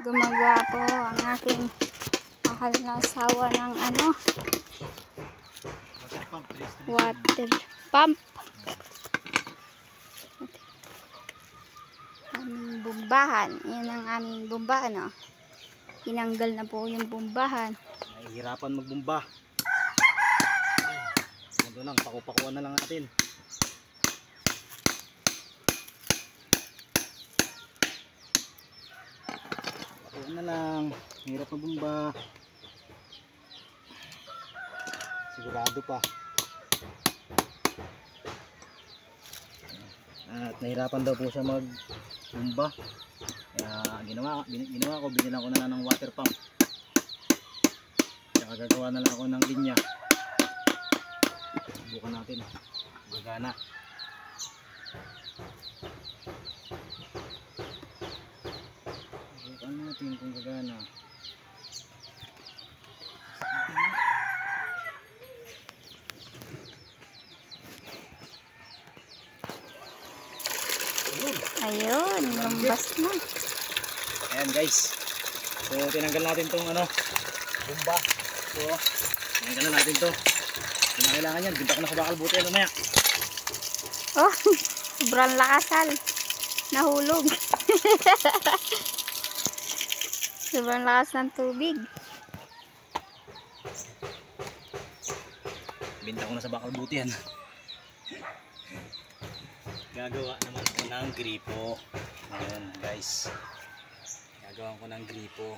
Gumagawa po ang aking mahal na asawa ng water pump. Aming bumbahan. Yan ang aming bumbahan, oh. Tinanggal na po yung bumbahan. Nahihirapan magbumba. Ito lang, pakupakuan na lang natin. Pakuan na lang. Hirap magbumba. Sigurado pa. At nahirapan daw po siya magbumba. Kaya ginawa ko, binilang ko na lang ng water pump. Kaya gagawa na lang ako ng linya. Subukan natin. Gagana. Subukan natin kung gagana. Ayun, lumbas na. Ayan guys. So tinanggal natin tong bumba. So tinanggal na natin to. Kailangan yan. Binta ko na sa bakal buti mamaya. Oh, sobrang lakasal. Nahulog. Sobrang lakas ng tubig. Binta ko na sa bakal buti yan. Gagawa naman ko ng gripo. Ngayon guys. Gagawa ko ng gripo.